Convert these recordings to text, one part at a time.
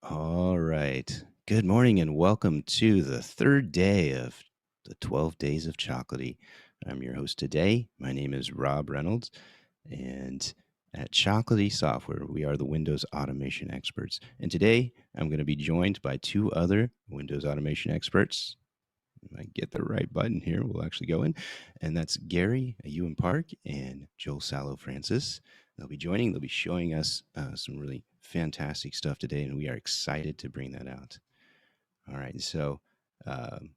All right. Good morning and welcome to the third day of the 12 Days of Chocolatey. I'm your host today. My name is Rob Reynolds, and at Chocolatey Software, we are the Windows automation experts. And today, I'm going to be joined by two other Windows automation experts. If I get the right button here, we'll actually go in. And that's Gary Ewan Park and Joel Sallow Francis. They'll be showing us some really fantastic stuff today, and we are excited to bring that out. All right, so um,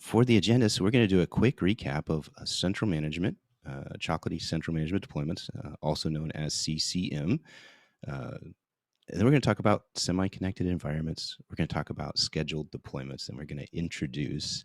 for the agenda, so we're going to do a quick recap of central management, Chocolatey Central Management Deployments, also known as CCM. Uh, and then we're going to talk about semi-connected environments. We're going to talk about scheduled deployments, and we're going to introduce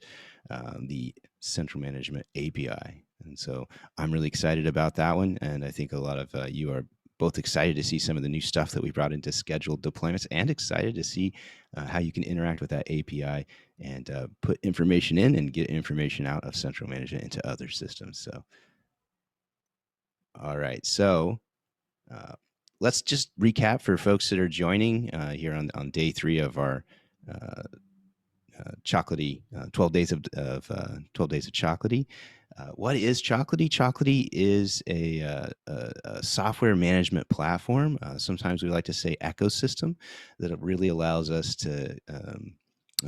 the Central Management API. And so I'm really excited about that one, and I think a lot of you are both excited to see some of the new stuff that we brought into scheduled deployments, and excited to see how you can interact with that API and put information in and get information out of Central Management into other systems. So, all right, so uh, let's just recap for folks that are joining here on day 3 of our uh, Chocolatey 12 days of 12 days of Chocolatey. What is Chocolatey? Chocolatey is a software management platform. Sometimes we like to say ecosystem that really allows us to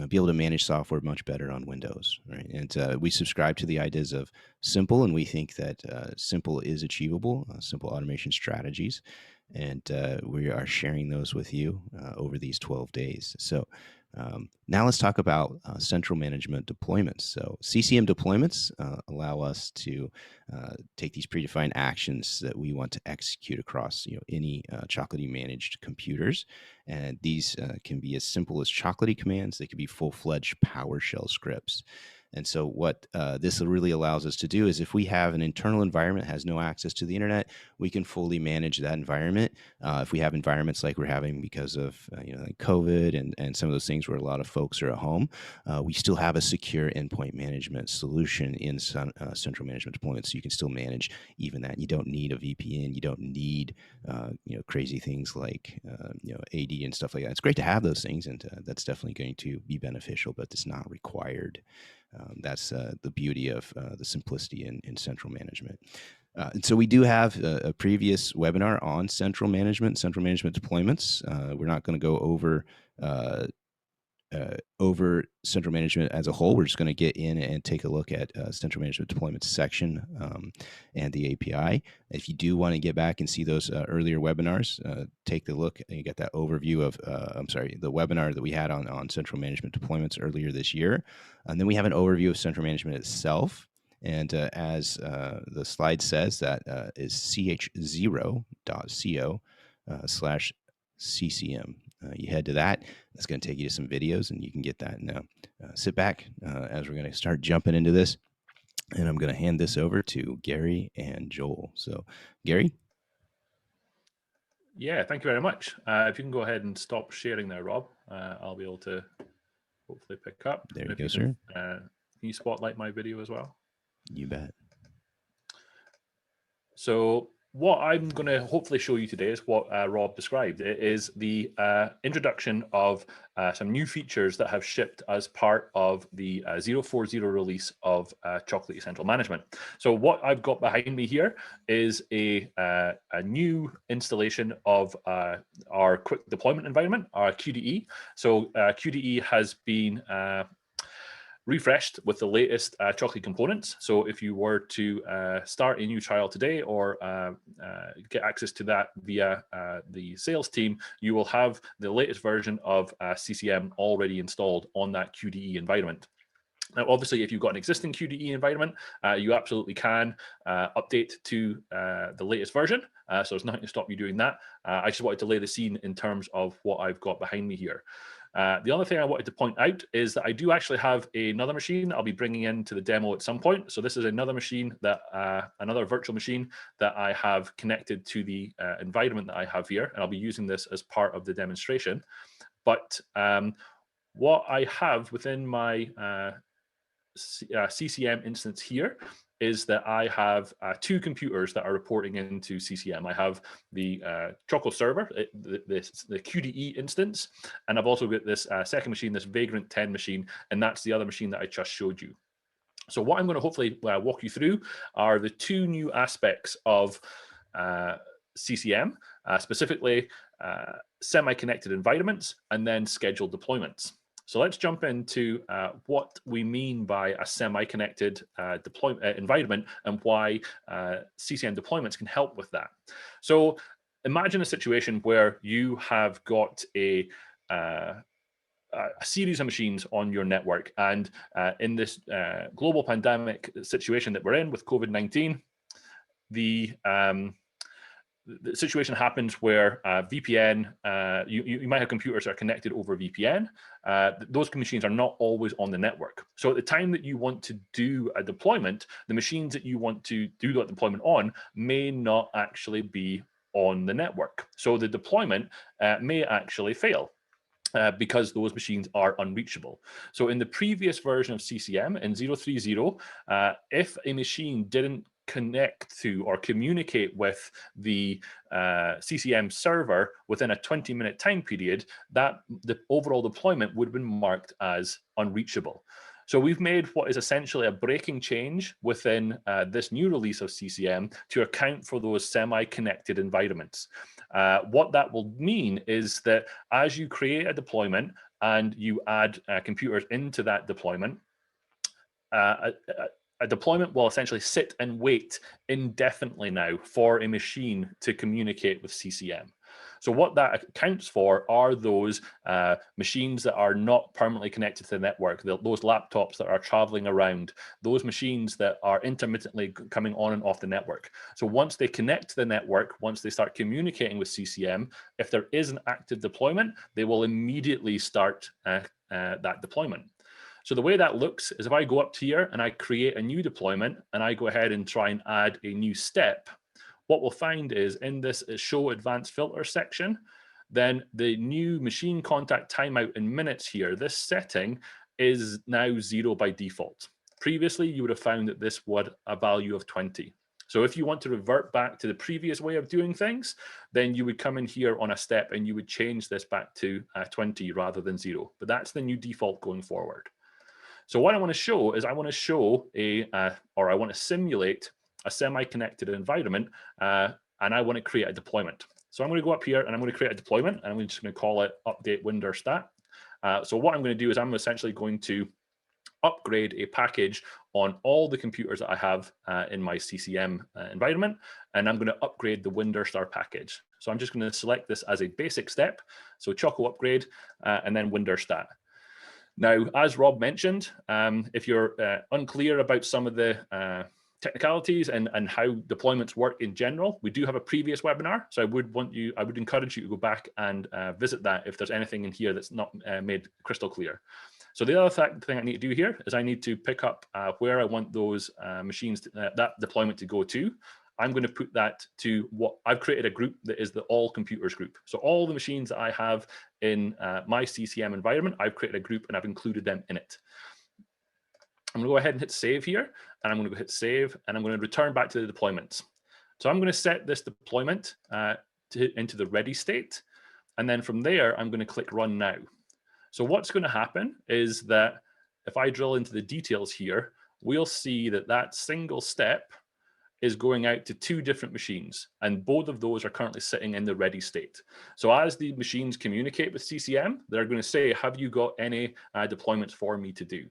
be able to manage software much better on Windows. Right? And we subscribe to the ideas of simple, and we think that simple is achievable, simple automation strategies. And we are sharing those with you over these 12 days. So now let's talk about central management deployments. So CCM deployments allow us to take these predefined actions that we want to execute across any Chocolatey managed computers. And these can be as simple as Chocolatey commands. They can be full-fledged PowerShell scripts. And so what this really allows us to do is if we have an internal environment that has no access to the internet, we can fully manage that environment. If we have environments like we're having because of like COVID and some of those things where a lot of folks are at home, we still have a secure endpoint management solution in central management deployment, so you can still manage even that. You don't need a VPN. You don't need crazy things like AD and stuff like that. It's great to have those things, and that's definitely going to be beneficial, but it's not required. That's the beauty of the simplicity in central management. And so we do have a previous webinar on central management deployments. We're not going to go uh, over central management as a whole. We're just going to get in and take a look at central management deployment section and the API. If you do want to get back and see those earlier webinars, take a look. And you get that overview of, the webinar that we had on central management deployments earlier this year. And then we have an overview of central management itself. And as the slide says, that is ch0.co/CCM. You head to that. That's going to take you to some videos, and you can get that. Now, sit back as we're going to start jumping into this. And I'm going to hand this over to Gary and Joel. So, Gary? Yeah, thank you very much. If you can go ahead and stop sharing there, Rob, I'll be able to hopefully pick up. There And you if go, you sir. can you spotlight my video as well? You bet. So what I'm going to hopefully show you today is what Rob described. It is the introduction of some new features that have shipped as part of the 040 release of Chocolatey Central Management. So what I've got behind me here is a new installation of our quick deployment environment, our QDE. So QDE has been refreshed with the latest Chocolatey components. So if you were to start a new trial today or get access to that via the sales team, you will have the latest version of CCM already installed on that QDE environment. Now, obviously, if you've got an existing QDE environment, you absolutely can update to the latest version. So there's nothing to stop you doing that. I just wanted to lay the scene in terms of what I've got behind me here. The other thing I wanted to point out is that I do actually have another machine I'll be bringing into the demo at some point. So this is another machine that, another virtual machine that I have connected to the environment that I have here, and I'll be using this as part of the demonstration. But what I have within my CCM instance here is that I have two computers that are reporting into CCM. I have the Choco server, the QDE instance, and I've also got this second machine, this Vagrant 10 machine, and that's the other machine that I just showed you. So what I'm going to hopefully walk you through are the two new aspects of CCM, specifically semi-connected environments and then scheduled deployments. So let's jump into what we mean by a semi-connected environment and why CCM deployments can help with that. So imagine a situation where you have got a series of machines on your network. And in this global pandemic situation that we're in with COVID-19, the situation happens where VPN, you might have computers that are connected over VPN. Those machines are not always on the network. So at the time that you want to do a deployment, the machines that you want to do that deployment on may not actually be on the network. So the deployment may actually fail. Because those machines are unreachable. So in the previous version of CCM in 030, if a machine didn't connect to or communicate with the CCM server within a 20-minute time period, that the overall deployment would have been marked as unreachable. So we've made what is essentially a breaking change within this new release of CCM to account for those semi-connected environments. What that will mean is that as you create a deployment and you add computers into that deployment, a deployment will essentially sit and wait indefinitely now for a machine to communicate with CCM. So what that accounts for are those machines that are not permanently connected to the network, those laptops that are traveling around, those machines that are intermittently coming on and off the network. So once they connect to the network, once they start communicating with CCM, if there is an active deployment, they will immediately start that deployment. So the way that looks is if I go up here and I create a new deployment and I go ahead and try and add a new step, what we'll find is in this show advanced filter section, then the new machine contact timeout in minutes here, this setting is now 0 by default. Previously, you would have found that this was a value of 20. So if you want to revert back to the previous way of doing things, then you would come in here on a step and you would change this back to 20 rather than 0. But that's the new default going forward. So what I want to show is I want to show or I want to simulate a semi-connected environment, and I want to create a deployment. So I'm going to go up here and I'm going to create a deployment, and I'm just going to call it update winderstat. So what I'm going to do is I'm essentially going to upgrade a package on all the computers that I have in my CCM environment, and I'm going to upgrade the winderstar package. So I'm just going to select this as a basic step. So Choco upgrade, and then winderstat. Now, as Rob mentioned, if you're unclear about some of the technicalities and how deployments work in general, we do have a previous webinar. So I would encourage you to go back and visit that if there's anything in here that's not made crystal clear. So the other thing I need to do here is I need to pick up where I want those machines, that deployment to go to. I'm going to put that to what I've created a group that is the all computers group. So all the machines that I have in my CCM environment, I've created a group and I've included them in it. I'm going to go ahead and hit save here, and I'm going to go hit save, and I'm going to return back to the deployments. So I'm going to set this deployment into the ready state, and then from there, I'm going to click run now. So what's going to happen is that if I drill into the details here, we'll see that that single step is going out to two different machines, and both of those are currently sitting in the ready state. So as the machines communicate with CCM, they're going to say, have you got any deployments for me to do?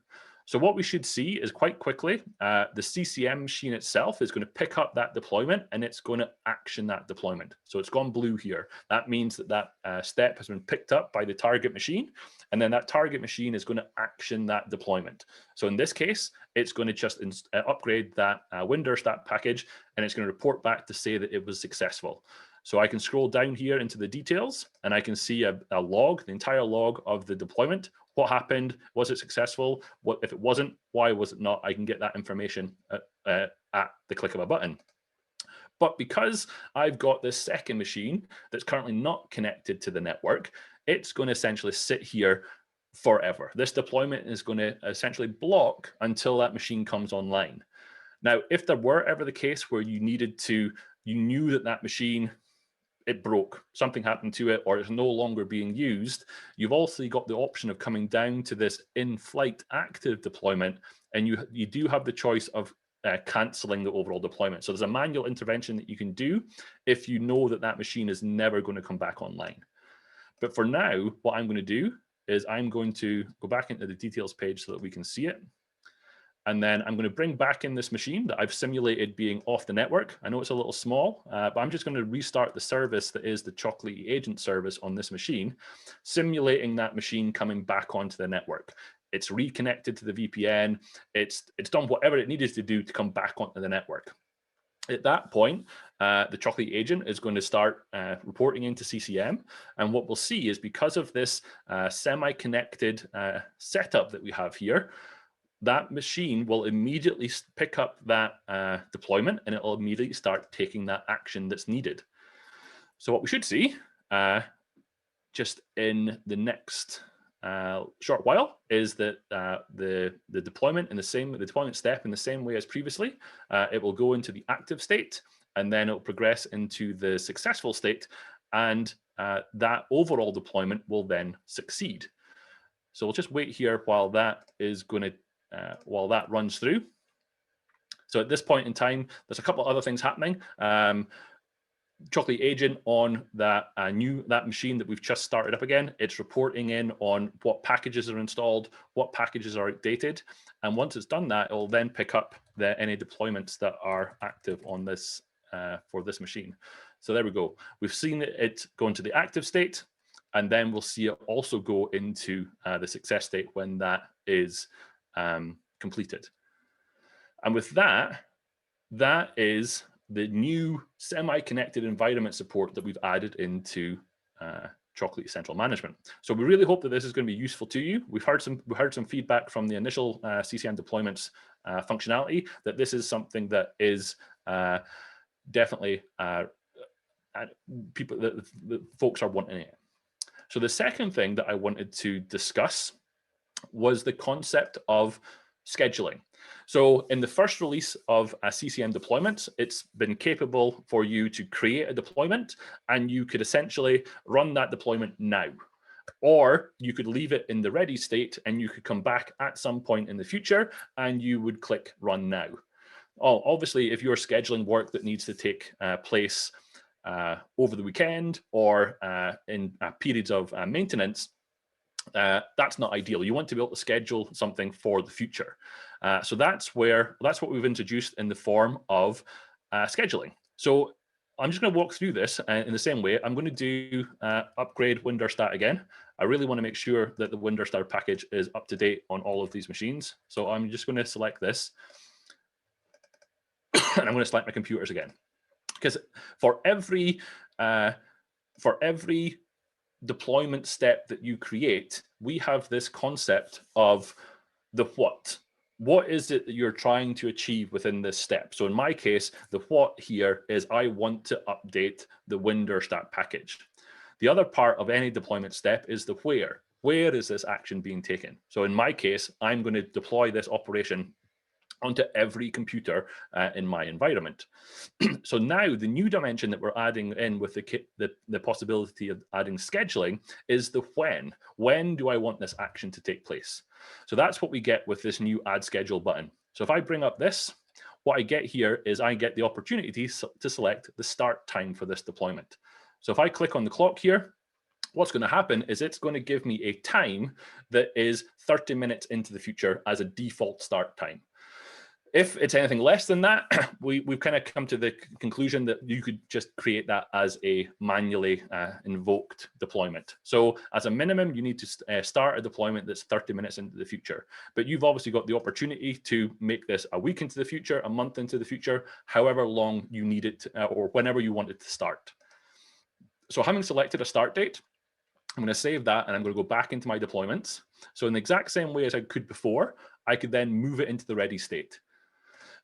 So what we should see is quite quickly, the CCM machine itself is going to pick up that deployment and it's going to action that deployment. So it's gone blue here. That means that that step has been picked up by the target machine, and then that target machine is going to action that deployment. So in this case, it's going to just upgrade that winderstat package, and it's going to report back to say that it was successful. So I can scroll down here into the details and I can see a log, the entire log of the deployment. What happened? Was it successful? What if it wasn't? Why was it not? I can get that information at the click of a button. But because I've got this second machine that's currently not connected to the network, it's going to essentially sit here forever. This deployment is going to essentially block until that machine comes online. Now, if there were ever the case where you knew that that machine, it broke, something happened to it, or it's no longer being used, you've also got the option of coming down to this in-flight active deployment, and you do have the choice of canceling the overall deployment. So there's a manual intervention that you can do if you know that that machine is never going to come back online. But for now, what I'm going to do is I'm going to go back into the details page so that we can see it. And then I'm going to bring back in this machine that I've simulated being off the network. I know it's a little small, but I'm just going to restart the service that is the Chocolatey agent service on this machine, simulating that machine coming back onto the network. It's reconnected to the VPN. It's done whatever it needed to do to come back onto the network. At that point, the Chocolatey agent is going to start reporting into CCM. And what we'll see is, because of this semi-connected setup that we have here, that machine will immediately pick up that deployment, and it will immediately start taking that action that's needed. So what we should see just in the next short while is that the deployment the deployment step in the same way as previously, it will go into the active state, and then it'll progress into the successful state, and that overall deployment will then succeed. So we'll just wait here while that is going to while that runs through. So at this point in time, there's a couple of other things happening. Chocolatey agent on that machine that we've just started up again, it's reporting in on what packages are installed, what packages are outdated, and once it's done that, it will then pick up any deployments that are active on this for this machine. So there we go. We've seen it go into the active state, and then we'll see it also go into the success state when that is completed. And with that, that is the new semi-connected environment support that we've added into Chocolatey Central Management. So we really hope that this is going to be useful to you. We've heard some feedback from the initial CCM deployments functionality that this is something that is definitely the folks are wanting it. So the second thing that I wanted to discuss was the concept of scheduling. So in the first release of a CCM deployment, it's been capable for you to create a deployment, and you could essentially run that deployment now. Or you could leave it in the ready state, and you could come back at some point in the future, and you would click run now. Oh, obviously, if you're scheduling work that needs to take place over the weekend or in periods of maintenance, that's not ideal. You want to be able to schedule something for the future. So that's what we've introduced in the form of scheduling. So I'm just going to walk through this in the same way. I'm going to do upgrade WinDirStat again. I really want to make sure that the WinDirStat package is up to date on all of these machines. So I'm just going to select this, and I'm going to select my computers again, because for every deployment step that you create, we have this concept of the what. What is it that you're trying to achieve within this step? So in my case, the what here is I want to update the WinDirStat package. The other part of any deployment step is the where. Where is this action being taken? So in my case, I'm going to deploy this operation onto every computer in my environment. So now the new dimension that we're adding in with the possibility of adding scheduling is the when. When do I want this action to take place? So that's what we get with this new add schedule button. So if I bring up this, what I get here is I get the opportunity to select the start time for this deployment. So if I click on the clock here, what's going to happen is it's going to give me a time that is 30 minutes into the future as a default start time. If it's anything less than that, we've kind of come to the conclusion that you could just create that as a manually invoked deployment. So as a minimum, you need to start a deployment that's 30 minutes into the future. But you've obviously got the opportunity to make this a week into the future, a month into the future, however long you need it to, or whenever you want it to start. So having selected a start date, I'm going to save that, and I'm going to go back into my deployments. So in the exact same way as I could before, I could then move it into the ready state.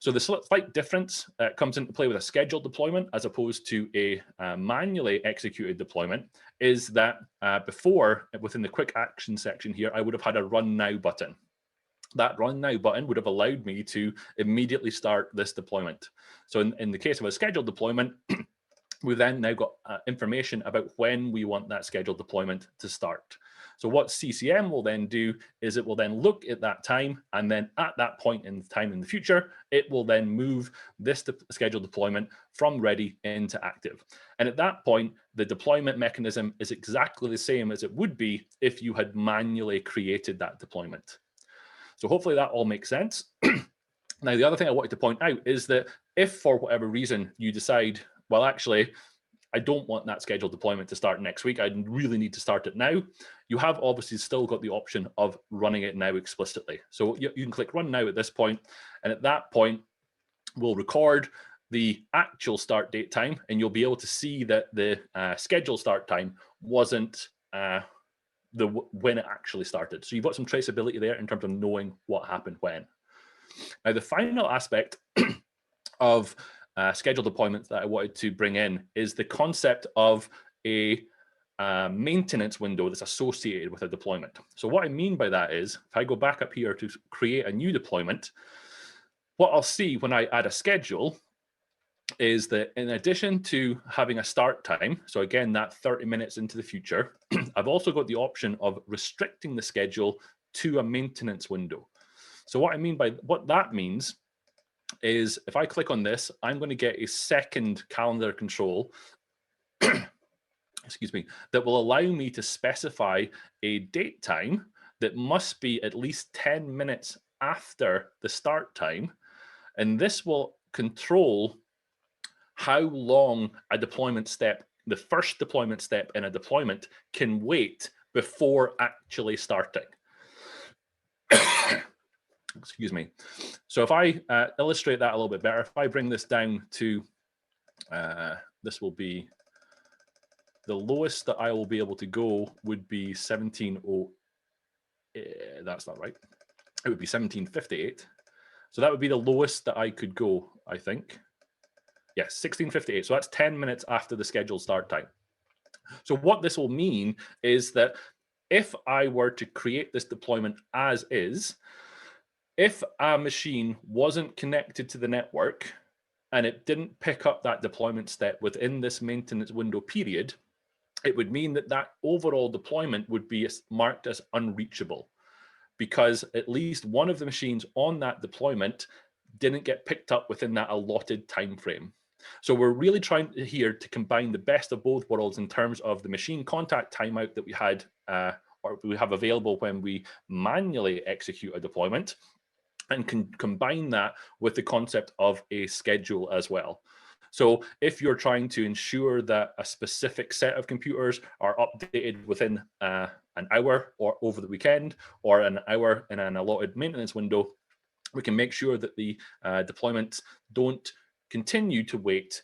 So the slight difference comes into play with a scheduled deployment as opposed to a manually executed deployment is that before, within the quick action section here, I would have had a run now button. that Run Now button would have allowed me to immediately start this deployment. So in the case of a scheduled deployment, we've then now got information about when we want that scheduled deployment to start. So what CCM will then do is it will then look at that time, and then at that point in time in the future, it will then move this scheduled deployment from ready into active. And at that point, the deployment mechanism is exactly the same as it would be if you had manually created that deployment. So hopefully that all makes sense. Now, the other thing I wanted to point out is that if for whatever reason you decide, well, actually, I don't want that scheduled deployment to start next week, I really need to start it now, you have obviously still got the option of running it now explicitly. So you can click Run Now at this point, and at that point, we'll record the actual start date time, and you'll be able to see that the scheduled start time wasn't when it actually started. So you've got some traceability there in terms of knowing what happened when. Now, the final aspect of scheduled deployments that I wanted to bring in is the concept of a maintenance window that's associated with a deployment. So what I mean by that is, if I go back up here to create a new deployment, what I'll see when I add a schedule is that in addition to having a start time, so again, that 30 minutes into the future, I've also got the option of restricting the schedule to a maintenance window. So what that means is if I click on this, I'm going to get a second calendar control, excuse me, that will allow me to specify a date time that must be at least 10 minutes after the start time. And this will control how long a deployment step, the first deployment step in a deployment, can wait before actually starting. Excuse me. So if I illustrate that a little bit better, if I bring this down to, this will be, the lowest that I will be able to go would be 1708. That's not right. It would be 1758. So that would be the lowest that I could go, I think. Yes, 1658. So that's 10 minutes after the scheduled start time. So what this will mean is that if I were to create this deployment as is, if a machine wasn't connected to the network and it didn't pick up that deployment step within this maintenance window period, it would mean that that overall deployment would be marked as unreachable, because at least one of the machines on that deployment didn't get picked up within that allotted time frame. So we're really trying here to combine the best of both worlds in terms of the machine contact timeout that we had or we have available when we manually execute a deployment, and can combine that with the concept of a schedule as well. So if you're trying to ensure that a specific set of computers are updated within an hour or over the weekend, or an hour in an allotted maintenance window, we can make sure that the deployments don't continue to wait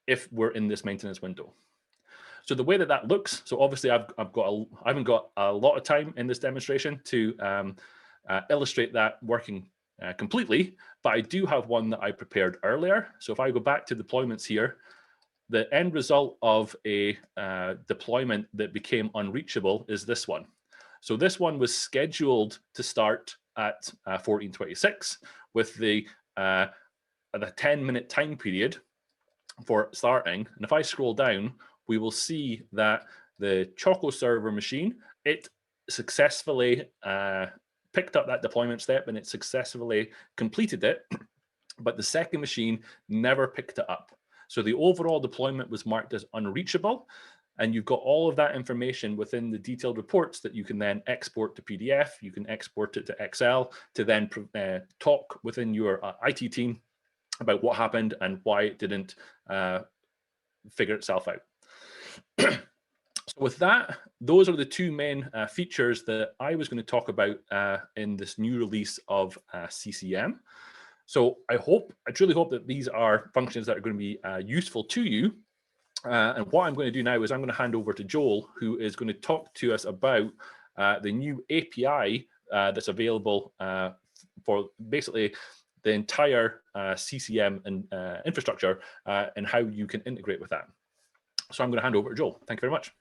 if we're in this maintenance window. So the way that that looks, so obviously I haven't got a lot of time in this demonstration to illustrate that working completely, but I do have one that I prepared earlier. So if I go back to deployments here, the end result of a deployment that became unreachable is this one. So this one was scheduled to start at 1426 with the 10-minute time period for starting. And if I scroll down, we will see that the Choco server machine, it successfully picked up that deployment step and it successfully completed it, but the second machine never picked it up. So the overall deployment was marked as unreachable, and you've got all of that information within the detailed reports that you can then export to PDF, you can export it to Excel to then talk within your IT team about what happened and why it didn't figure itself out. So with that, those are the two main features that I was going to talk about in this new release of CCM. So I truly hope that these are functions that are going to be useful to you. And what I'm going to do now is I'm going to hand over to Joel, who is going to talk to us about the new API that's available for basically the entire CCM and infrastructure and how you can integrate with that. So I'm going to hand over to Joel. Thank you very much.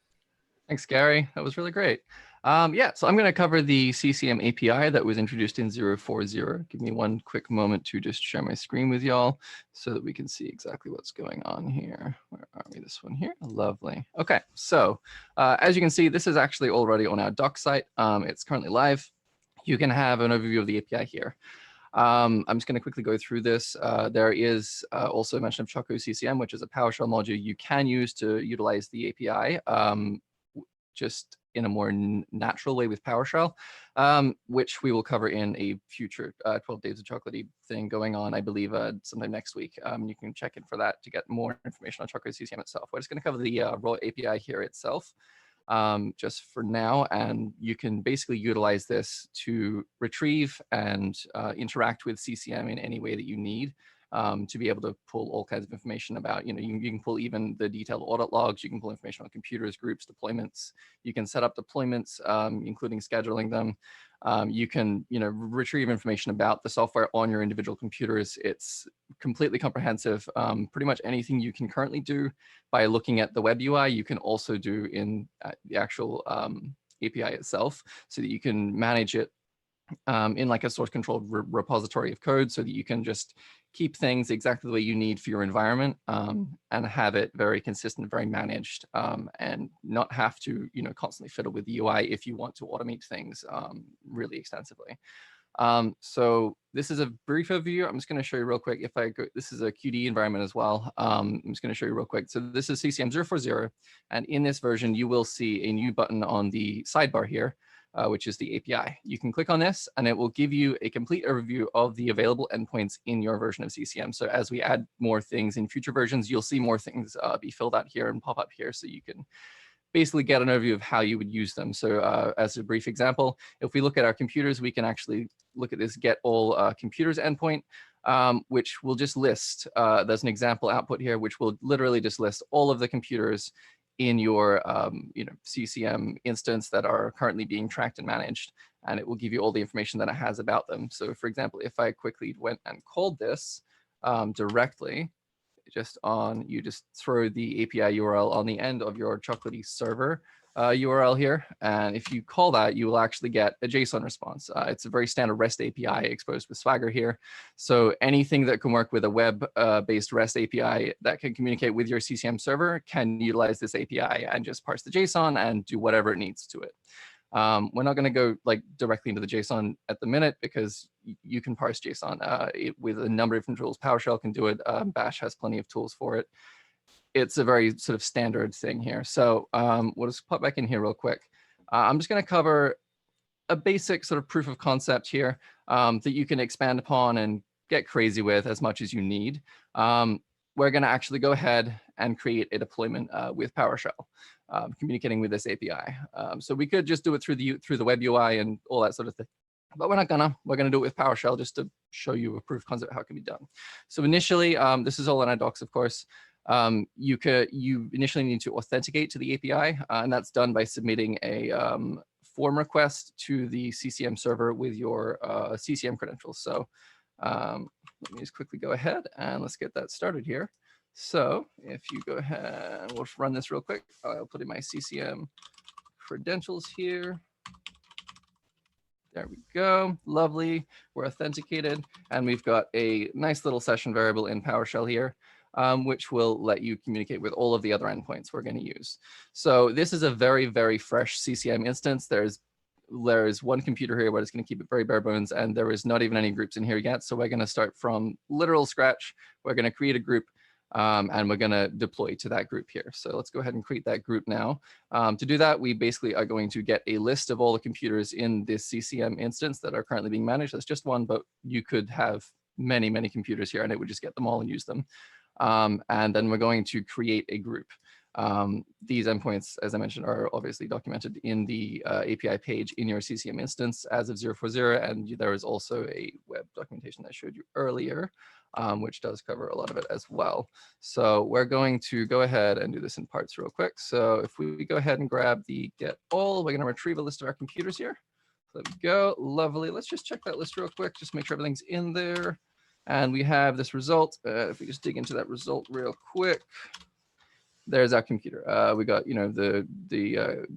Thanks, Gary. That was really great. Yeah, so I'm going to cover the CCM API that was introduced in 040. Give me one quick moment to just share my screen with y'all so that we can see exactly what's going on here. Where are we? This one here. Lovely. Okay, so as you can see, this is actually already on our doc site. It's currently live. You can have an overview of the API here. I'm just going to quickly go through this. There is also a mention of Choco CCM, which is a PowerShell module you can use to utilize the API. Just in a more natural way with PowerShell, which we will cover in a future 12 Days of Chocolatey thing going on, I believe, sometime next week. You can check in for that to get more information on Choco CCM itself. We're just going to cover the raw API here itself just for now, and you can basically utilize this to retrieve and interact with CCM in any way that you need. To be able to pull all kinds of information about, you can pull even the detailed audit logs, you can pull information on computers, groups, deployments, you can set up deployments, including scheduling them. You can, retrieve information about the software on your individual computers. It's completely comprehensive. Pretty much anything you can currently do by looking at the web UI, you can also do in the actual API itself, so that you can manage it in like a source controlled repository of code, so that you can just keep things exactly the way you need for your environment, and have it very consistent, very managed, and not have to, constantly fiddle with the UI if you want to automate things really extensively. So this is a brief overview. I'm just going to show you real quick. If I go, this is a QD environment as well. I'm just going to show you real quick. So this is CCM 040, and in this version, you will see a new button on the sidebar here, which is the API. You can click on this, and it will give you a complete overview of the available endpoints in your version of CCM. So as we add more things in future versions, you'll see more things be filled out here and pop up here, so you can basically get an overview of how you would use them. So as a brief example, if we look at our computers, we can actually look at this get all computers endpoint, which will just list, there's an example output here, which will literally just list all of the computers in your CCM instance that are currently being tracked and managed. And it will give you all the information that it has about them. So for example, if I quickly went and called this directly, you just throw the API URL on the end of your Chocolatey server URL here. And if you call that, you will actually get a JSON response. It's a very standard REST API exposed with Swagger here. So anything that can work with a web-based REST API that can communicate with your CCM server can utilize this API and just parse the JSON and do whatever it needs to it. We're not going to go like directly into the JSON at the minute, because you can parse JSON with a number of different tools. PowerShell can do it. Bash has plenty of tools for it. It's a very sort of standard thing here. So we'll just pop back in here real quick. I'm just going to cover a basic sort of proof of concept here that you can expand upon and get crazy with as much as you need. We're going to actually go ahead and create a deployment with PowerShell, communicating with this API. So we could just do it through the web UI and all that sort of thing, but we're not gonna. We're gonna do it with PowerShell just to show you a proof of concept how it can be done. So initially, this is all in our docs, of course. You initially need to authenticate to the API, and that's done by submitting a form request to the CCM server with your CCM credentials. So let me just quickly go ahead and let's get that started here. So if you go ahead, we'll run this real quick. I'll put in my CCM credentials here. There we go. Lovely. We're authenticated, and we've got a nice little session variable in PowerShell here, which will let you communicate with all of the other endpoints we're going to use. So this is a very, very fresh CCM instance. There's one computer here, but it's going to keep it very bare bones, and there is not even any groups in here yet. So we're going to start from literal scratch. We're going to create a group, and we're going to deploy to that group here. So let's go ahead and create that group now. To do that, we basically are going to get a list of all the computers in this CCM instance that are currently being managed. That's just one, but you could have many, many computers here, and it would just get them all and use them. And then we're going to create a group. These endpoints, as I mentioned, are obviously documented in the API page in your CCM instance as of 040, and there is also a web documentation that I showed you earlier, which does cover a lot of it as well. So we're going to go ahead and do this in parts real quick. So if we go ahead and grab the get all, we're going to retrieve a list of our computers here. There we go. Lovely. Let's just check that list real quick, just make sure everything's in there. And we have this result. If we just dig into that result real quick. there's our computer. We got, the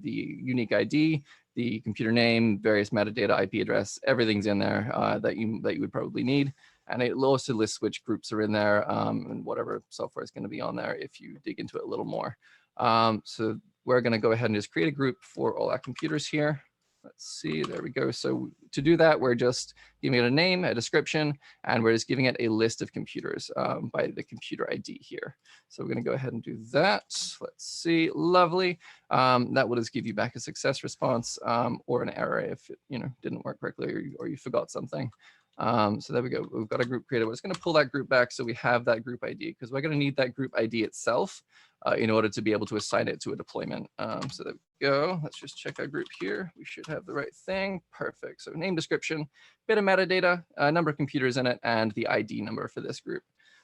unique ID, the computer name, various metadata, IP address, everything's in there that you would probably need. And it also lists which groups are in there and whatever software is going to be on there if you dig into it a little more. So we're going to go ahead and just create a group for all our computers here. Let's see, there we go. So to do that, we're just giving it a name, a description, and we're just giving it a list of computers by the computer ID here. So we're going to go ahead and do that. Let's see, lovely. That will just give you back a success response or an error if it didn't work correctly or you forgot something. So there we go. We've got a group created. We're just going to pull that group back so we have that group ID because we're going to need that group ID itself in order to be able to assign it to a deployment. So there we go. Let's just check our group here. We should have the right thing. Perfect. So name, description, bit of metadata, number of computers in it, and the ID number for this group.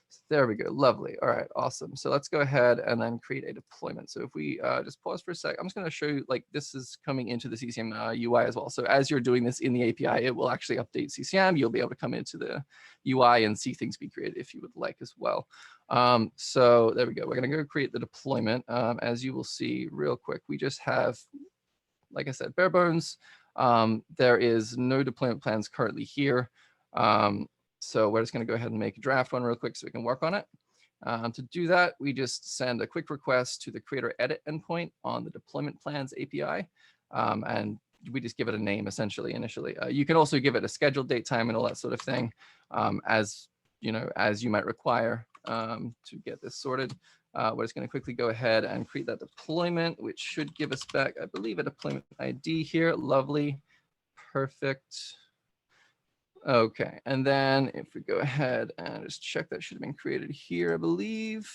So there we go. Lovely. All right. Awesome. So let's go ahead and then create a deployment. So if we just pause for a sec, I'm just going to show you this is coming into the CCM UI as well. So as you're doing this in the API, it will actually update CCM. You'll be able to come into the UI and see things be created if you would like as well. So there we go. We're going to go create the deployment. As you will see real quick, we just have, like I said, bare bones. There is no deployment plans currently here. So we're just going to go ahead and make a draft one real quick so we can work on it. To do that, we just send a quick request to the creator edit endpoint on the deployment plans API. And we just give it a name essentially initially. You can also give it a scheduled date, time, and all that sort of thing as you might require to get this sorted. We're just going to quickly go ahead and create that deployment, which should give us back, I believe, a deployment ID here. Lovely. Perfect. Okay, and then if we go ahead and just check, that should have been created here, I believe.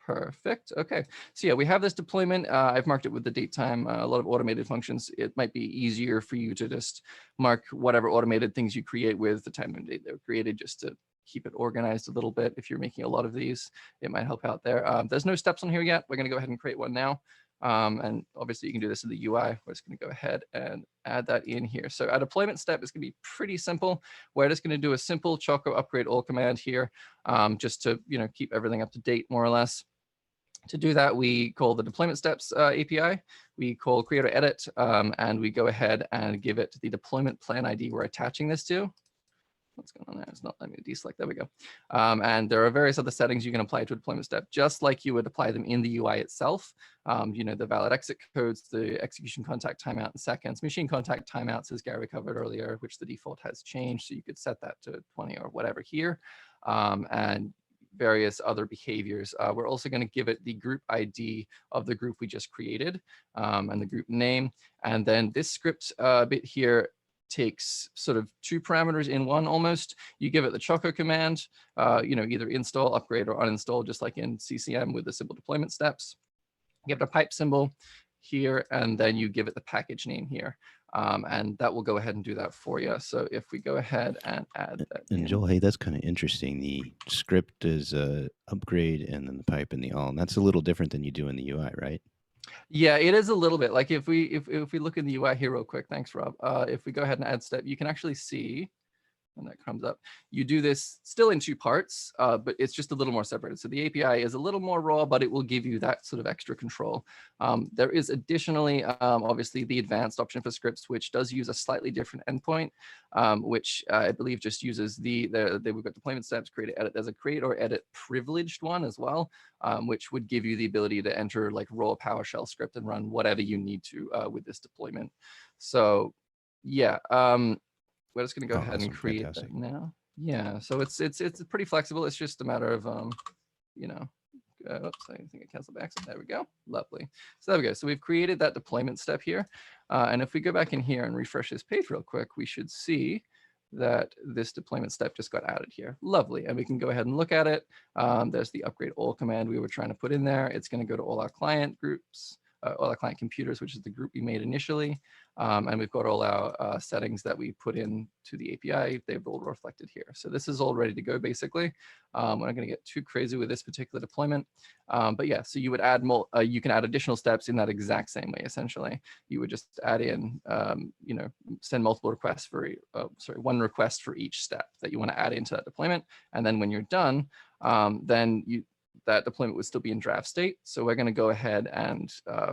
Perfect. Okay, so yeah, we have this deployment. I've marked it with the date time, a lot of automated functions. It might be easier for you to just mark whatever automated things you create with the time and date they were created, just to keep it organized a little bit. If you're making a lot of these, it might help out there. There's no steps on here yet. We're going to go ahead and create one now. And obviously you can do this in the UI. We're just going to go ahead and add that in here. So our deployment step is going to be pretty simple. We're just going to do a simple Choco upgrade all command here, just to keep everything up to date more or less. To do that, we call the deployment steps API. We call creator edit, and we go ahead and give it the deployment plan ID we're attaching this to. What's going on there? It's not letting me deselect. There we go. And there are various other settings you can apply to a deployment step, just like you would apply them in the UI itself. The valid exit codes, the execution contact timeout in seconds, machine contact timeouts, as Gary covered earlier, which the default has changed. So you could set that to 20 or whatever here. And various other behaviors. We're also going to give it the group ID of the group we just created and the group name. And then this script bit here takes sort of two parameters in one almost. You give it the Choco command, either install, upgrade, or uninstall, just like in CCM with the simple deployment steps. You give it a pipe symbol here, and then you give it the package name here. And that will go ahead and do that for you. So if we go ahead and add that And Joel, hey, that's kind of interesting. The script is upgrade and then the pipe and the all. And that's a little different than you do in the UI, right? Yeah, it is a little bit. Like if we look in the UI here real quick, thanks, Rob. If we go ahead and add step, you can actually see when that comes up, you do this still in two parts, but it's just a little more separated. So the API is a little more raw, but it will give you that sort of extra control. There is additionally, obviously, the advanced option for scripts, which does use a slightly different endpoint, which I believe just uses we've got deployment steps, create, edit. There's a create or edit privileged one as well, which would give you the ability to enter like raw PowerShell script and run whatever you need to with this deployment. So yeah. We're just going to go ahead and create fantastic. That now. Yeah, so it's pretty flexible. It's just a matter of oops, I think I canceled by accident. There we go. Lovely. So there we go. So we've created that deployment step here, and if we go back in here and refresh this page real quick, we should see that this deployment step just got added here. Lovely, and we can go ahead and look at it. There's the upgrade all command we were trying to put in there. It's going to go to all our client groups. All our client computers, which is the group we made initially. And we've got all our settings that we put in to the API. They've all reflected here. So this is all ready to go, basically. We're not going to get too crazy with this particular deployment. But yeah, so you would add more, you can add additional steps in that exact same way, essentially. You would just add in, send multiple requests for, one request for each step that you want to add into that deployment. And then when you're done, then that deployment would still be in draft state. So we're going to go ahead and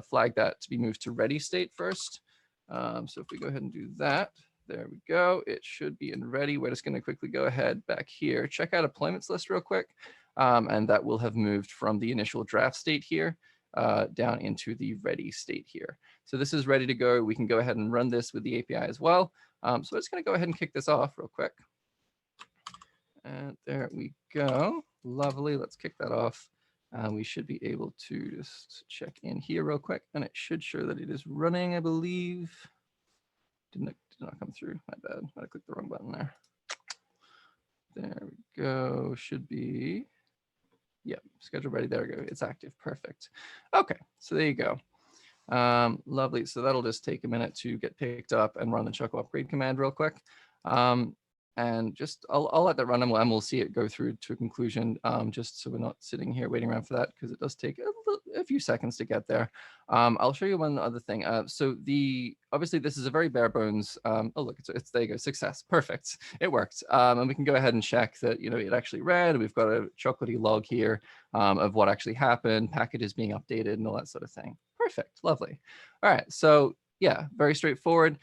flag that to be moved to ready state first. So if we go ahead and do that, there we go. It should be in ready. We're just going to quickly go ahead back here, check out deployments list real quick. And that will have moved from the initial draft state here down into the ready state here. So this is ready to go. We can go ahead and run this with the API as well. So I'm just going to go ahead and kick this off real quick. And there we go. Lovely. Let's kick that off. We should be able to just check in here real quick, and it should show that it is running, I believe. Did not come through. My bad. I clicked the wrong button there. There we go. Should be. Yep, schedule ready. There we go. It's active. Perfect. Okay, so there you go. Lovely. So that'll just take a minute to get picked up and run the Choco upgrade command real quick. And just I'll let that run and we'll see it go through to a conclusion, just so we're not sitting here waiting around for that, because it does take a few seconds to get there. I'll show you one other thing. So obviously this is a very bare bones. Oh look, it's there you go, success, perfect, it worked. And we can go ahead and check that it actually ran. We've got a Chocolatey log here of what actually happened, packages being updated, and all that sort of thing. Perfect, lovely. All right, so yeah, very straightforward.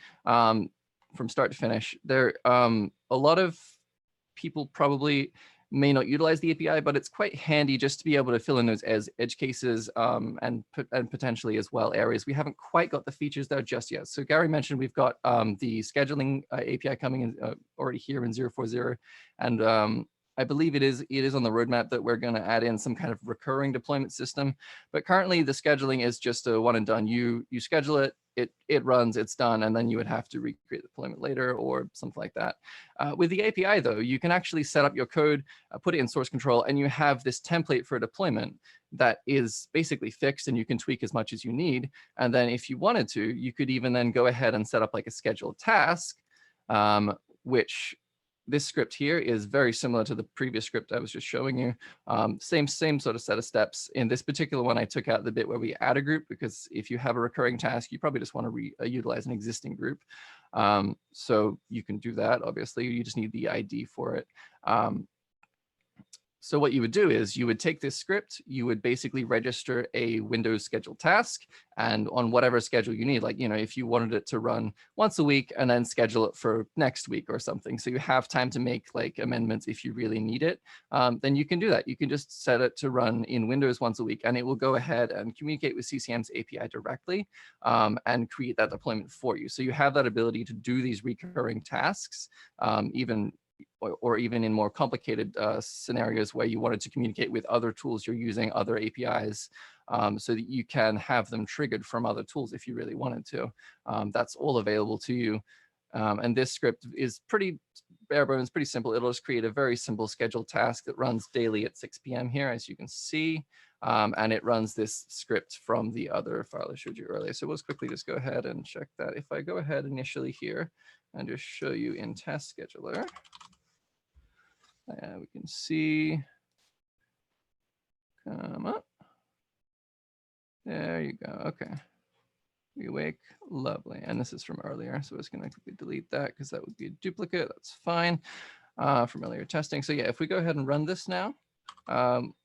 From start to finish. There, a lot of people probably may not utilize the API, but it's quite handy just to be able to fill in those as edge cases and potentially as well areas. We haven't quite got the features there just yet. So Gary mentioned we've got the scheduling API coming in already here in 040, and I believe it is on the roadmap that we're going to add in some kind of recurring deployment system. But currently the scheduling is just a one and done. You schedule it, it runs, it's done, and then you would have to recreate the deployment later or something like that. With the API though, you can actually set up your code, put it in source control, and you have this template for a deployment that is basically fixed, and you can tweak as much as you need. And then if you wanted to, you could even then go ahead and set up like a scheduled task, which this script here is very similar to the previous script I was just showing you. Same sort of set of steps. In this particular one, I took out the bit where we add a group, because if you have a recurring task, you probably just want to utilize an existing group. So you can do that. Obviously, you just need the ID for it. So what you would do is you would take this script, you would basically register a Windows scheduled task, and on whatever schedule you need, like, if you wanted it to run once a week and then schedule it for next week or something. So you have time to make like amendments if you really need it. Then you can do that. You can just set it to run in Windows once a week, and it will go ahead and communicate with CCM's API directly and create that deployment for you. So you have that ability to do these recurring tasks, or even in more complicated scenarios where you wanted to communicate with other tools you're using, other APIs, so that you can have them triggered from other tools if you really wanted to. That's all available to you. And this script is pretty bare bones, pretty simple. It'll just create a very simple scheduled task that runs daily at 6 p.m. here, as you can see. And it runs this script from the other file I showed you earlier. So we'll just quickly just go ahead and check that. If I go ahead initially here and just show you in Task Scheduler, we can see, come up. There you go. Okay. We awake. Lovely. And this is from earlier. So I was going to quickly delete that because that would be a duplicate. That's fine from earlier testing. So yeah, if we go ahead and run this now,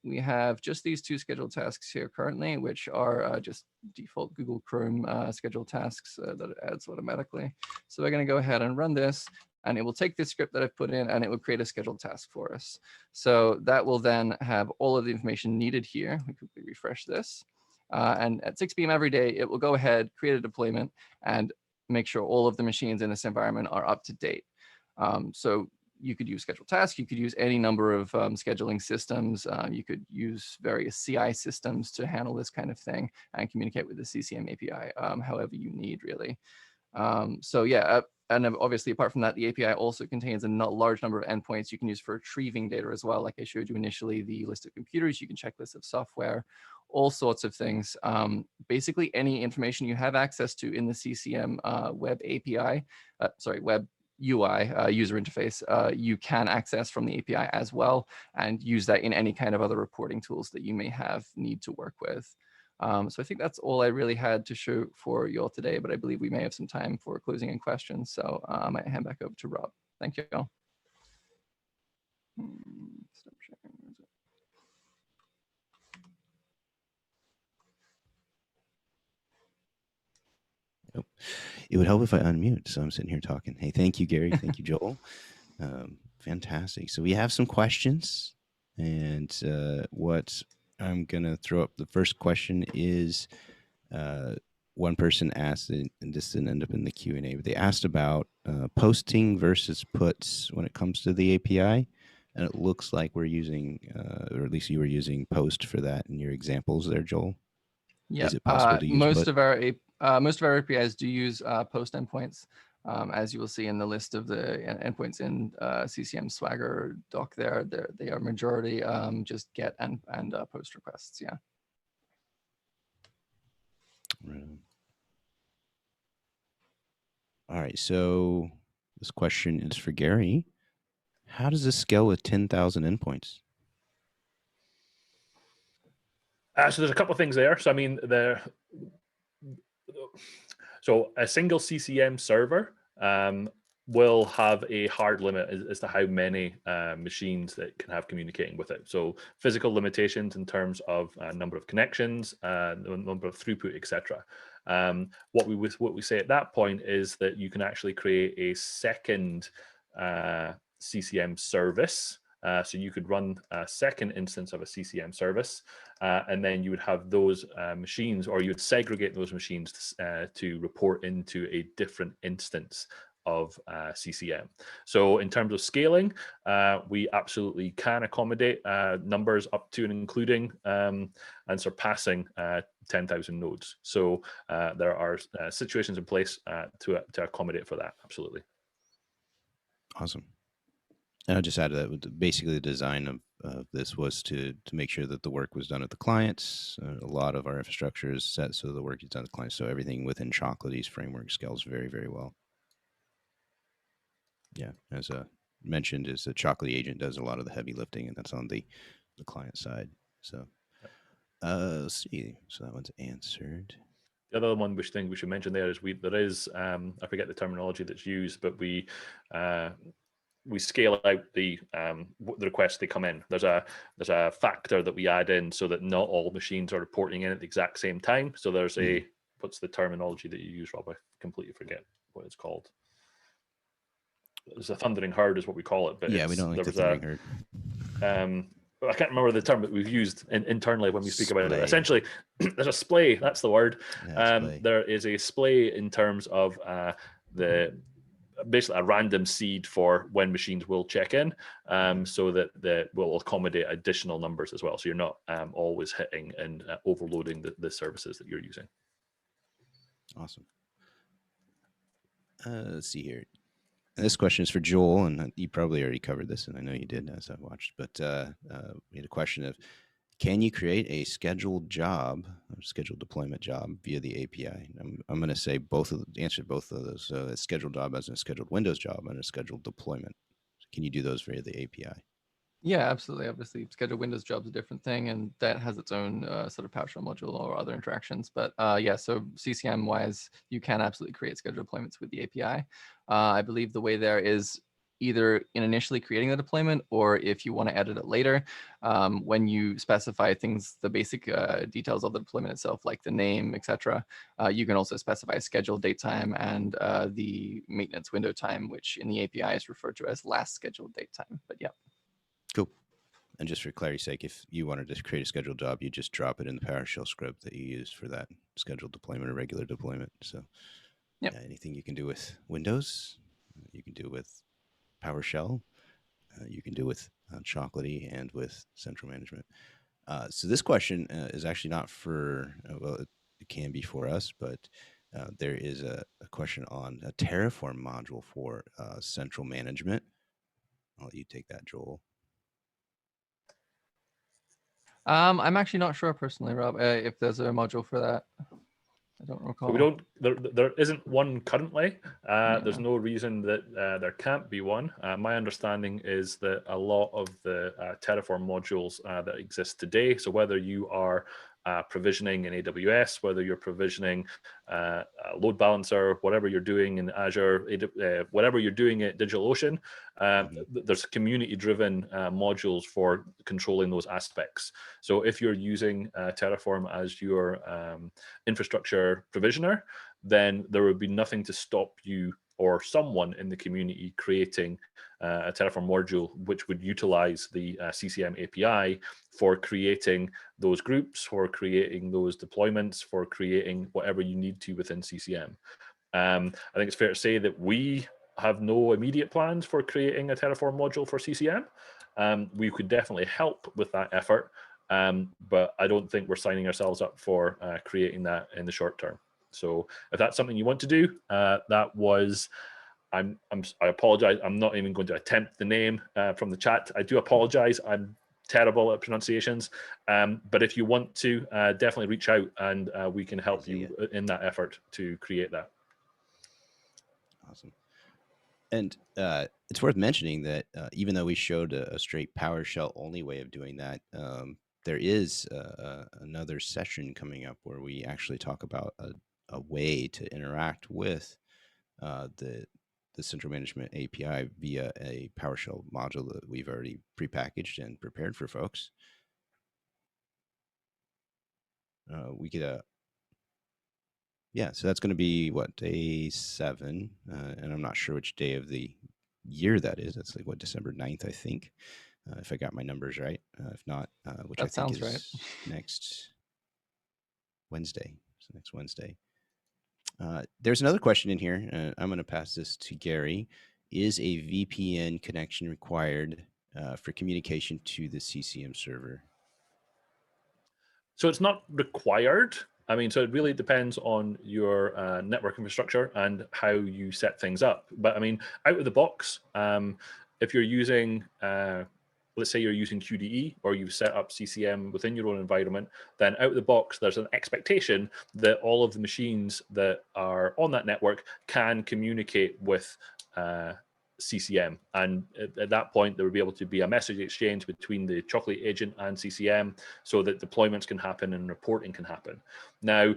we have just these two scheduled tasks here currently, which are just default Google Chrome scheduled tasks that it adds automatically. So we're going to go ahead and run this, and it will take this script that I've put in, and it will create a scheduled task for us. So that will then have all of the information needed here. We quickly refresh this. And at 6 p.m. every day, it will go ahead, create a deployment, and make sure all of the machines in this environment are up to date. So you could use scheduled tasks, you could use any number of scheduling systems, you could use various CI systems to handle this kind of thing and communicate with the CCM API however you need, really. So yeah, and obviously apart from that, the API also contains a large number of endpoints you can use for retrieving data as well. Like I showed you initially, the list of computers, you can check lists of software, all sorts of things. Basically any information you have access to in the CCM web API, web UI user interface, you can access from the API as well, and use that in any kind of other reporting tools that you may need to work with. So I think that's all I really had to show for you all today, but I believe we may have some time for closing and questions. So I might hand back over to Rob. Thank you all. Stop sharing. It would help if I unmute. So I'm sitting here talking. Hey, thank you, Gary. Thank you, Joel. Fantastic. So we have some questions, and what I'm gonna throw up. The first question is, one person asked, and this didn't end up in the Q&A, but they asked about posting versus puts when it comes to the API. And it looks like we're using, or at least you were using post for that in your examples there, Joel. Yeah, Is it possible to use most put? of our APIs do use post endpoints, as you will see in the list of the endpoints in CCM Swagger doc. They are majority just get and post requests. Yeah. Right on. All right, so this question is for Gary. How does this scale with 10,000 endpoints? So there's a couple of things there. So I mean, so a single CCM server will have a hard limit as to how many machines that can have communicating with it. So physical limitations in terms of number of connections, number of throughput, etc. What we say at that point is that you can actually create a second CCM service. So you could run a second instance of a CCM service, and then you would have those machines, or you would segregate those machines to report into a different instance of CCM. So in terms of scaling, we absolutely can accommodate numbers up to and including and surpassing 10,000 nodes. So there are situations in place to accommodate for that. Absolutely. Awesome. And I'll just add that basically the design of this was to make sure that the work was done at the clients. A lot of our infrastructure is set so the work is done at the clients. So everything within Chocolatey's framework scales very, very well. Yeah, as mentioned, is the Chocolatey agent does a lot of the heavy lifting, and that's on the client side. So let's see. So that one's answered. The other one which thing we should mention there is there is I forget the terminology that's used, but we scale out the requests they come in. There's a factor that we add in so that not all machines are reporting in at the exact same time. So there's a what's the terminology that you use, Rob? I completely forget what it's called. There's a thundering herd is what we call it, but yeah, we don't like the thundering herd. I can't remember the term that we've used internally when we speak about it. Essentially, there's a splay. That's the word. Yeah, there is a splay in terms of basically a random seed for when machines will check in, so that will accommodate additional numbers as well. So you're not always hitting and overloading the services that you're using. Awesome. Let's see here. And this question is for Joel, and you probably already covered this, and I know you did as I watched. But we had a question of, can you create a scheduled job, or scheduled deployment job via the API? I'm going to say answer both of those. So a scheduled job as a scheduled Windows job and a scheduled deployment. Can you do those via the API? Yeah, absolutely. Obviously, scheduled Windows job's a different thing, and that has its own sort of PowerShell module or other interactions. But yeah, so CCM wise, you can absolutely create scheduled deployments with the API. I believe the way there is either in initially creating the deployment, or if you want to edit it later, when you specify things, the basic details of the deployment itself, like the name, etc. You can also specify scheduled date time and the maintenance window time, which in the API is referred to as last scheduled date time. But yeah. Cool. And just for clarity's sake, if you wanted to create a scheduled job, you just drop it in the PowerShell script that you use for that scheduled deployment or regular deployment. So Yep. yeah, anything you can do with Windows, you can do with PowerShell, you can do with Chocolatey and with Central Management. So this question is actually not for, well, it can be for us, but there is a question on a Terraform module for Central Management. I'll let you take that, Joel. I'm actually not sure personally, Rob, if there's a module for that. I don't recall. So we don't. There isn't one currently. Yeah. There's no reason that there can't be one. My understanding is that a lot of the Terraform modules that exist today. So whether you are provisioning in AWS, whether you're provisioning a load balancer, whatever you're doing in Azure, whatever you're doing at DigitalOcean, there's community-driven modules for controlling those aspects. So if you're using Terraform as your infrastructure provisioner, then there would be nothing to stop you or someone in the community creating a Terraform module which would utilize the CCM API for creating those groups, for creating those deployments, for creating whatever you need to within CCM. I think it's fair to say that we have no immediate plans for creating a Terraform module for CCM. We could definitely help with that effort, but I don't think we're signing ourselves up for creating that in the short term. So if that's something you want to do, that was, I apologize. I'm not even going to attempt the name from the chat. I do apologize. I'm terrible at pronunciations. But if you want to, definitely reach out and we can help you in that effort to create that. Awesome. And it's worth mentioning that even though we showed a straight PowerShell only way of doing that, there is another session coming up where we actually talk about a way to interact with the Central Management API via a PowerShell module that we've already prepackaged and prepared for folks. We could yeah, so that's going to be what, day 7, and I'm not sure which day of the year that is. That's like what, December 9th, I think, if I got my numbers right. If not, which That I think sounds is right. next Wednesday. So next Wednesday. There's another question in here. I'm going to pass this to Gary. Is a VPN connection required for communication to the CCM server? So it's not required. I mean, so it really depends on your network infrastructure and how you set things up. But I mean, out of the box, if you're using, let's say you're using QDE or you've set up CCM within your own environment, then out of the box, there's an expectation that all of the machines that are on that network can communicate with CCM. And at that point, there will be able to be a message exchange between the Chocolatey agent and CCM so that deployments can happen and reporting can happen. Now,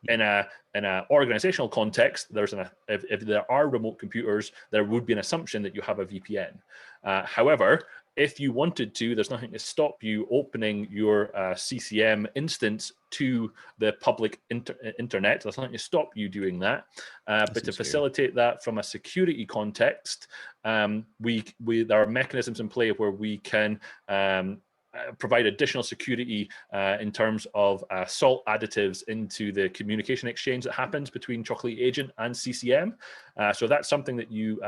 in a organizational context, if there are remote computers, there would be an assumption that you have a VPN. However, if you wanted to, there's nothing to stop you opening your CCM instance to the public internet. There's nothing to stop you doing that. But to facilitate that from a security context, there are mechanisms in play where we can provide additional security in terms of salt additives into the communication exchange that happens between Chocolatey agent and CCM. So if that's something that you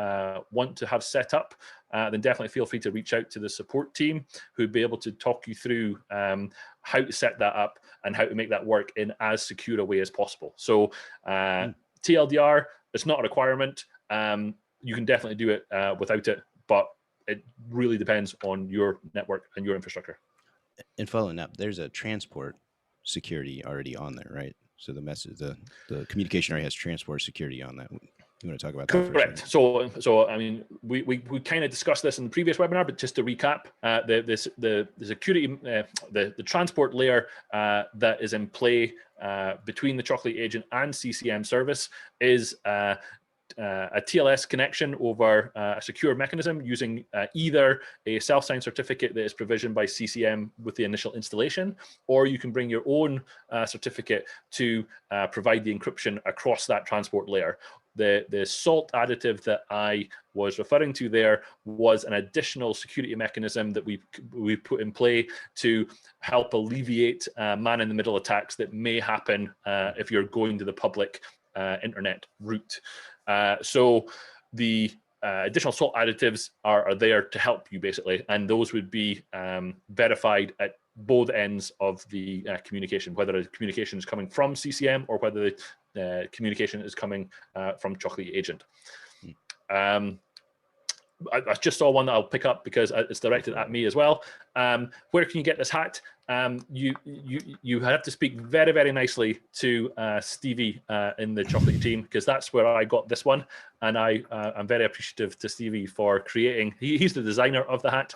want to have set up, then definitely feel free to reach out to the support team who'd be able to talk you through how to set that up and how to make that work in as secure a way as possible. So TLDR, it's not a requirement. You can definitely do it without it, but it really depends on your network and your infrastructure. And following up, there's a transport security already on there, right? So the message, the communication already has transport security on that. You want to talk about that for a second? Correct. So I mean, we kind of discussed this in the previous webinar, but just to recap, the security, the transport layer that is in play between the Chocolatey agent and CCM service is a TLS connection over a secure mechanism using either a self-signed certificate that is provisioned by CCM with the initial installation, or you can bring your own certificate to provide the encryption across that transport layer. The salt additive that I was referring to there was an additional security mechanism that we put in play to help alleviate man-in-the-middle attacks that may happen if you're going to the public internet route. So the additional salt additives are there to help you basically, and those would be verified at both ends of the communication, whether the communication is coming from CCM or whether the communication is coming from Chocolatey agent. I just saw one that I'll pick up because it's directed at me as well. Where can you get this hat? You have to speak very, very nicely to Stevie in the Chocolatey team, because that's where I got this one, and I'm very appreciative to Stevie for creating. He's the designer of the hat.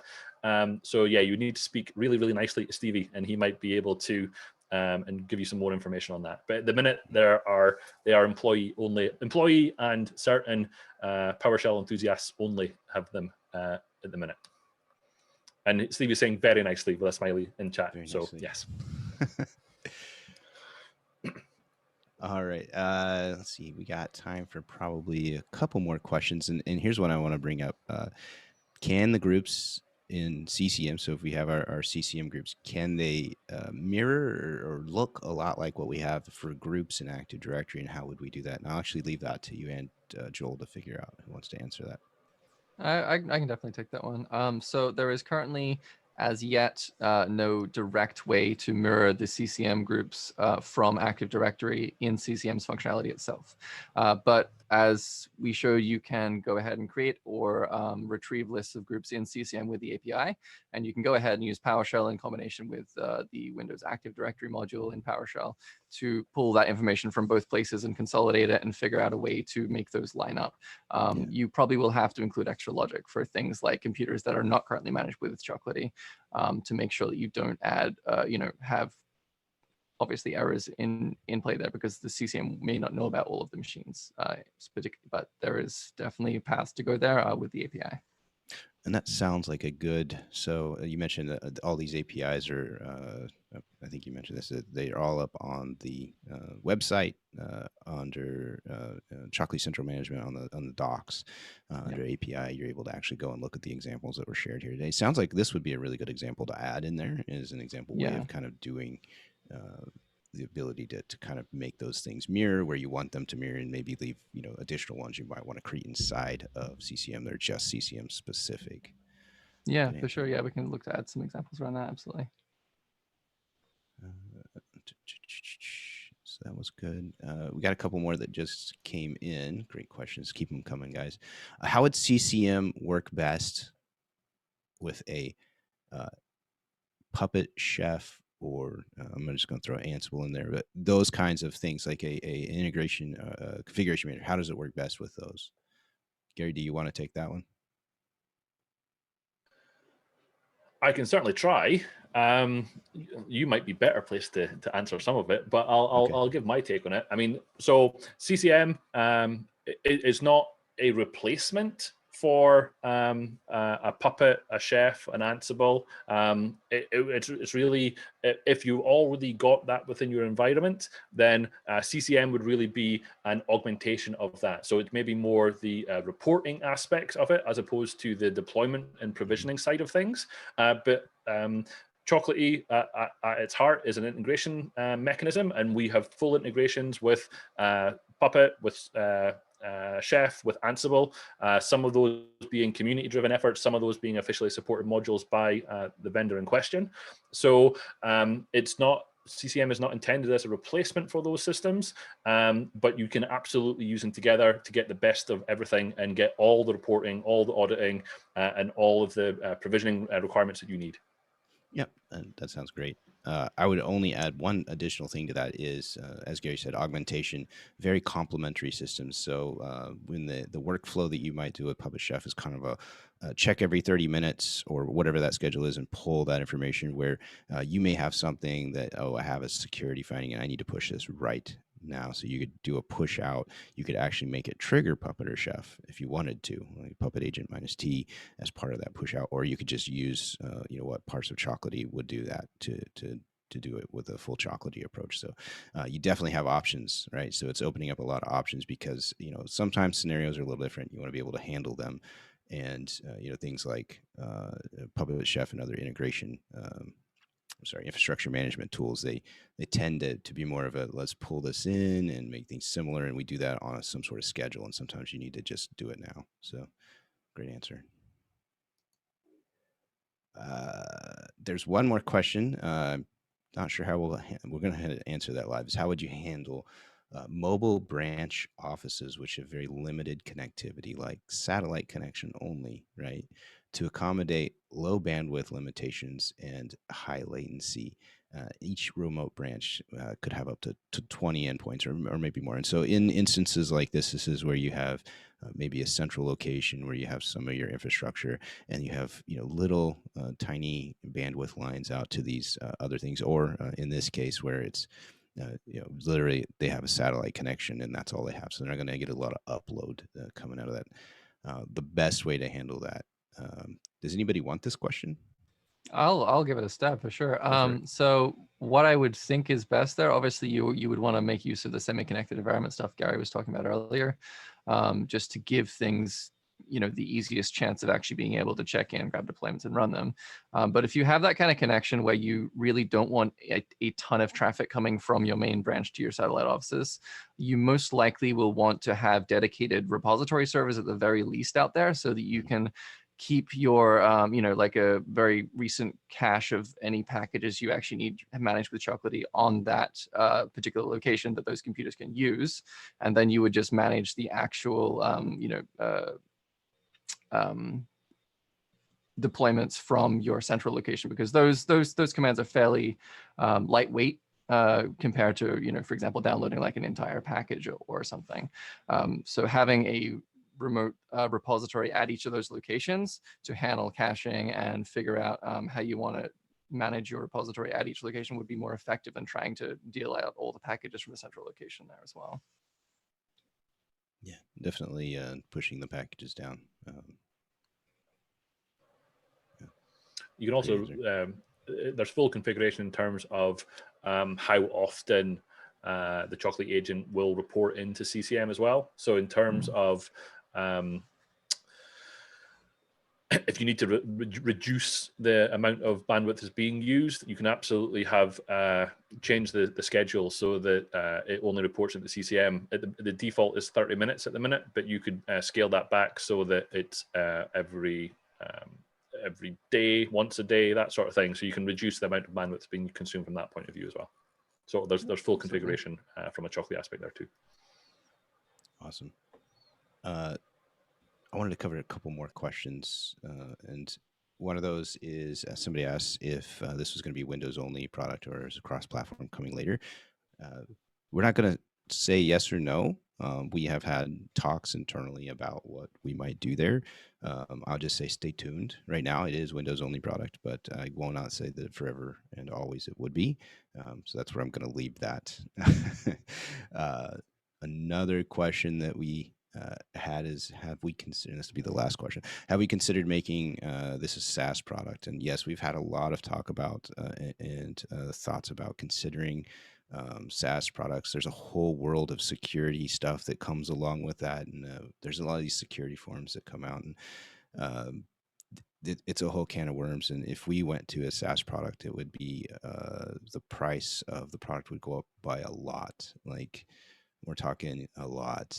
So yeah, you need to speak really, really nicely to Stevie, and he might be able to and give you some more information on that. But at the minute, they are employee only, employee and certain PowerShell enthusiasts only have them at the minute. And Steve is saying very nicely with a smiley in chat. Very so nicely. yes. All right. Let's see. We got time for probably a couple more questions. And here's what I want to bring up. Can the groups in CCM, so if we have our CCM groups, can they mirror or look a lot like what we have for groups in Active Directory? And how would we do that? And I'll actually leave that to you and Joel to figure out who wants to answer that. I can definitely take that one. So there is currently, as yet, no direct way to mirror the CCM groups from Active Directory in CCM's functionality itself. But as we showed, you can go ahead and create or retrieve lists of groups in CCM with the API, and you can go ahead and use PowerShell in combination with the Windows Active Directory module in PowerShell to pull that information from both places and consolidate it and figure out a way to make those line up. You probably will have to include extra logic for things like computers that are not currently managed with Chocolatey to make sure that you don't add, have obviously errors in play there, because the CCM may not know about all of the machines, but there is definitely paths to go there with the API. And that sounds like a good. So you mentioned that all these APIs are. I think you mentioned this. They are all up on the website under Chocolatey Central Management on the docs under API. You're able to actually go and look at the examples that were shared here today. Sounds like this would be a really good example to add in there as an example way of kind of doing. The ability to kind of make those things mirror where you want them to mirror, and maybe leave additional ones you might want to create inside of CCM. They're just CCM specific. Yeah, for sure. Yeah, we can look to add some examples around that. Absolutely. So that was good. We got a couple more that just came in. Great questions. Keep them coming, guys. How would CCM work best with a Puppet Chef, or I'm just going to throw Ansible in there, but those kinds of things like a integration configuration manager? How does it work best with those? Gary, do you want to take that one? I can certainly try. You might be better placed to answer some of it, but I'll give my take on it. I mean, so CCM is not a replacement for a Puppet, a Chef, an Ansible. It's really, if you already got that within your environment, then CCM would really be an augmentation of that. So it may be more the reporting aspects of it as opposed to the deployment and provisioning side of things. But Chocolatey at its heart is an integration mechanism, and we have full integrations with Puppet, with Chef, with Ansible, some of those being community-driven efforts, some of those being officially supported modules by the vendor in question. So it's not, CCM is not intended as a replacement for those systems, but you can absolutely use them together to get the best of everything and get all the reporting, all the auditing, and all of the provisioning requirements that you need. Yep, that sounds great. I would only add one additional thing to that is, as Gary said, augmentation, very complementary systems. So when the workflow that you might do with Puppet Chef is kind of a check every 30 minutes or whatever that schedule is and pull that information, where you may have something that, I have a security finding and I need to push this right now. So you could do a push out. You could actually make it trigger Puppet or Chef if you wanted to, like Puppet Agent -T as part of that push out, or you could just use what parts of Chocolatey would do that to do it with a full Chocolatey approach. So you definitely have options, right? So it's opening up a lot of options, because sometimes scenarios are a little different. You want to be able to handle them, and things like Puppet Chef and other integration infrastructure management tools, they tend to be more of a, let's pull this in and make things similar, and we do that on some sort of schedule, and sometimes you need to just do it now. So great answer. There's one more question. Not sure how we're going to answer that live. Is how would you handle mobile branch offices which have very limited connectivity, like satellite connection only, right, to accommodate low bandwidth limitations and high latency? each remote branch could have up to 20 endpoints or maybe more. And so in instances like this is where you have maybe a central location where you have some of your infrastructure and you have little tiny bandwidth lines out to these other things, or in this case where it's literally they have a satellite connection and that's all they have, so they're not going to get a lot of upload coming out of that. The best way to handle that. Does anybody want this question? I'll give it a stab for sure. Go for it. So what I would think is best there, obviously you would want to make use of the semi-connected environment stuff Gary was talking about earlier, just to give things the easiest chance of actually being able to check in, grab deployments, and run them. But if you have that kind of connection where you really don't want a ton of traffic coming from your main branch to your satellite offices, you most likely will want to have dedicated repository servers at the very least out there, so that you can keep your, like a very recent cache of any packages you actually need managed with Chocolatey on that particular location that those computers can use. And then you would just manage the actual, deployments from your central location, because those commands are fairly lightweight compared to, for example, downloading like an entire package or something. So having a remote repository at each of those locations to handle caching and figure out how you want to manage your repository at each location would be more effective than trying to deal out all the packages from the central location there as well. Yeah, definitely pushing the packages down. You can also, there's full configuration in terms of how often the Chocolatey agent will report into CCM as well. So in terms of if you need to reduce the amount of bandwidth that's being used, you can absolutely have change the schedule so that it only reports into CCM. The default is 30 minutes at the minute, but you could scale that back so that it's every day, once a day, that sort of thing. So you can reduce the amount of bandwidth that's being consumed from that point of view as well. So there's full configuration from a Chocolatey aspect there too. Awesome. I wanted to cover a couple more questions, and one of those is somebody asked if this was going to be Windows only product or is a cross-platform coming later. We're not going to say yes or no. We have had talks internally about what we might do there. I'll just say stay tuned. Right now, it is Windows only product, but I will not say that forever and always it would be. So that's where I'm going to leave that. Another question that we had is, have we considered, this to be the last question, have we considered making this a SaaS product? And yes, we've had a lot of talk about and thoughts about considering SaaS products. There's a whole world of security stuff that comes along with that, and there's a lot of these security forums that come out, and it's a whole can of worms. And if we went to a SaaS product, it would be the price of the product would go up by a lot. Like, we're talking a lot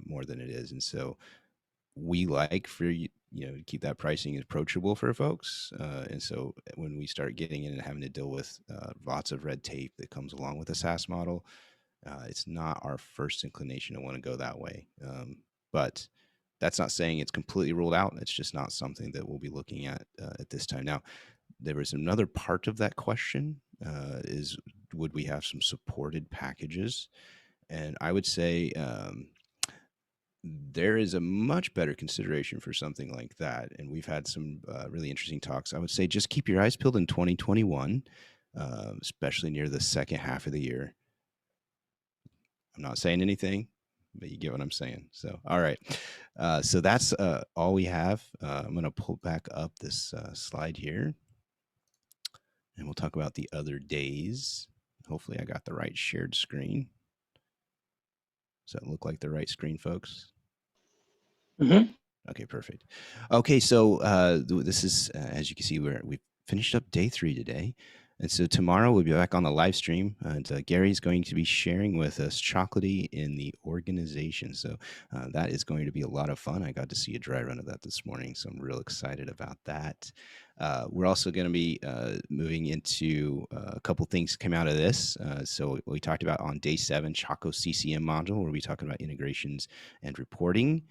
more than it is. And so we like for you to keep that pricing approachable for folks. And so when we start getting in and having to deal with lots of red tape that comes along with a SaaS model, it's not our first inclination to want to go that way. But that's not saying it's completely ruled out. It's just not something that we'll be looking at this time. Now, there was another part of that question is, would we have some supported packages? And I would say there is a much better consideration for something like that. And we've had some really interesting talks. I would say just keep your eyes peeled in 2021, especially near the second half of the year. I'm not saying anything, but you get what I'm saying. So, all right. So that's all we have. I'm going to pull back up this slide here, and we'll talk about the other days. Hopefully I got the right shared screen. Does that look like the right screen, folks? Mm-hmm. Okay, perfect. Okay, so this is, as you can see, we've finished up day 3 today. And so tomorrow we'll be back on the live stream, and Gary's going to be sharing with us Chocolatey in the organization. So that is going to be a lot of fun. I got to see a dry run of that this morning, so I'm real excited about that. We're also going to be moving into a couple things came out of this. So we talked about on day 7, Choco CCM module, where we talking about integrations and reporting.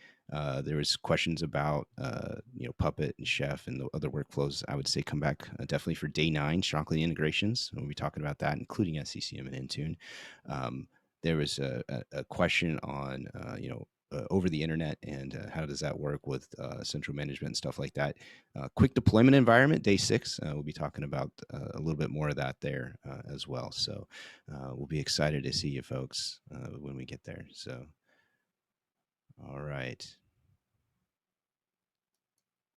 There was questions about Puppet and Chef and the other workflows. I would say come back definitely for day 9, Chocolatey integrations. We'll be talking about that, including SCCM and Intune. There was a question on over the internet and how does that work with central management and stuff like that. Quick deployment environment, day 6. We'll be talking about a little bit more of that there as well. So we'll be excited to see you folks when we get there. So, all right.